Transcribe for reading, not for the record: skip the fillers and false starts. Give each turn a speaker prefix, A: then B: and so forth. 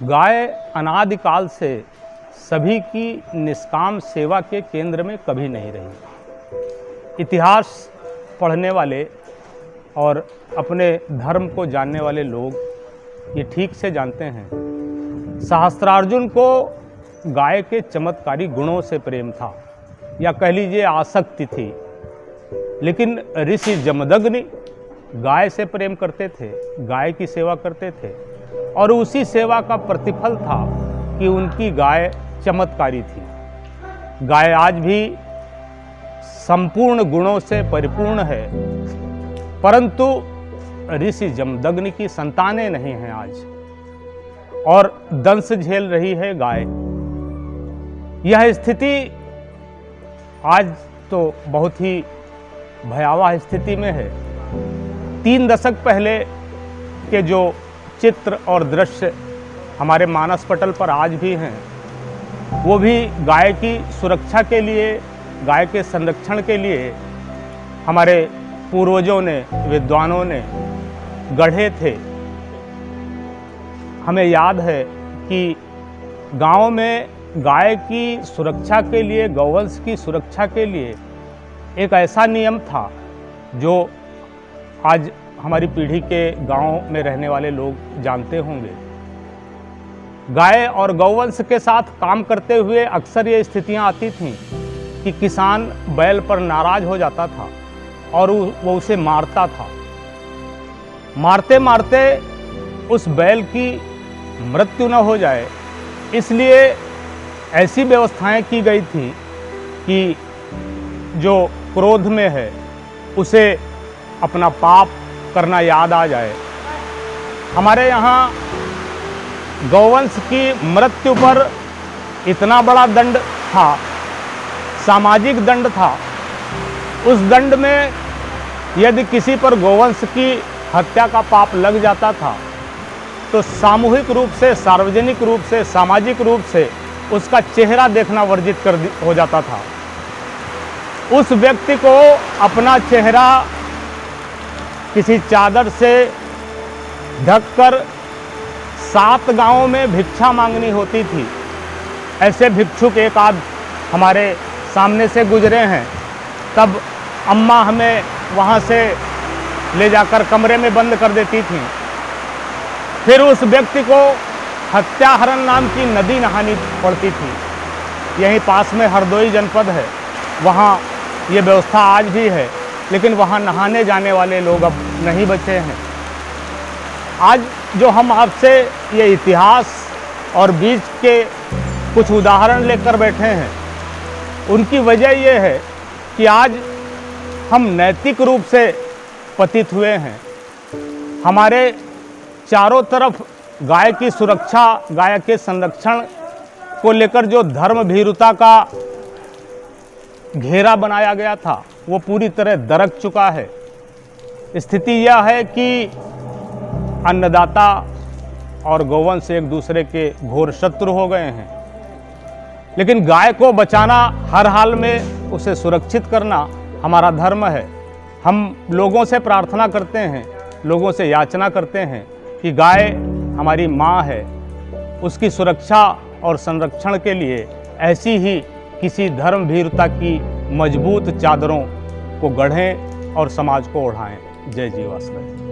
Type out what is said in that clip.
A: गाय अनादिकाल से सभी की निष्काम सेवा के केंद्र में कभी नहीं रही। इतिहास पढ़ने वाले और अपने धर्म को जानने वाले लोग ये ठीक से जानते हैं, सहस्त्रार्जुन को गाय के चमत्कारी गुणों से प्रेम था, या कह लीजिए आसक्ति थी। लेकिन ऋषि जमदग्नि गाय से प्रेम करते थे, गाय की सेवा करते थे, और उसी सेवा का प्रतिफल था कि उनकी गाय चमत्कारी थी। गाय आज भी संपूर्ण गुणों से परिपूर्ण है, परंतु ऋषि जमदग्नि की संतानें नहीं हैं आज, और दंश झेल रही है गाय। यह स्थिति आज तो बहुत ही भयावह स्थिति में है। 3 दशक पहले के जो चित्र और दृश्य हमारे मानस पटल पर आज भी हैं, वो भी गाय की सुरक्षा के लिए, गाय के संरक्षण के लिए हमारे पूर्वजों ने, विद्वानों ने गढ़े थे। हमें याद है कि गांव में गाय की सुरक्षा के लिए, गौवंश की सुरक्षा के लिए एक ऐसा नियम था जो आज हमारी पीढ़ी के गांव में रहने वाले लोग जानते होंगे। गाय और गौवंश के साथ काम करते हुए अक्सर ये स्थितियां आती थीं कि किसान बैल पर नाराज हो जाता था और वो उसे मारता था। मारते मारते उस बैल की मृत्यु न हो जाए, इसलिए ऐसी व्यवस्थाएं की गई थी कि जो क्रोध में है उसे अपना पाप करना याद आ जाए। हमारे यहाँ गौवंश की मृत्यु पर इतना बड़ा दंड था, सामाजिक दंड था। उस दंड में यदि किसी पर गौवंश की हत्या का पाप लग जाता था तो सामूहिक रूप से, सार्वजनिक रूप से, सामाजिक रूप से उसका चेहरा देखना वर्जित हो जाता था। उस व्यक्ति को अपना चेहरा किसी चादर से ढककर 7 गांवों में भिक्षा मांगनी होती थी। ऐसे भिक्षुक एक आध हमारे सामने से गुजरे हैं। तब अम्मा हमें वहाँ से ले जाकर कमरे में बंद कर देती थी। फिर उस व्यक्ति को हत्याहरण नाम की नदी नहानी पड़ती थी। यहीं पास में हरदोई जनपद है, वहाँ ये व्यवस्था आज भी है, लेकिन वहाँ नहाने जाने वाले लोग अब नहीं बचे हैं। आज जो हम आपसे ये इतिहास और बीज के कुछ उदाहरण लेकर बैठे हैं, उनकी वजह ये है कि आज हम नैतिक रूप से पतित हुए हैं। हमारे चारों तरफ गाय की सुरक्षा, गाय के संरक्षण को लेकर जो धर्म भीरुता का घेरा बनाया गया था, वो पूरी तरह दरक चुका है। स्थिति यह है कि अन्नदाता और गौवंश एक दूसरे के घोर शत्रु हो गए हैं। लेकिन गाय को बचाना, हर हाल में उसे सुरक्षित करना हमारा धर्म है। हम लोगों से प्रार्थना करते हैं, लोगों से याचना करते हैं कि गाय हमारी माँ है, उसकी सुरक्षा और संरक्षण के लिए ऐसी ही किसी धर्म भीरुता की मजबूत चादरों को गढ़ें और समाज को ओढ़ाएं। जय जीवाश्रय।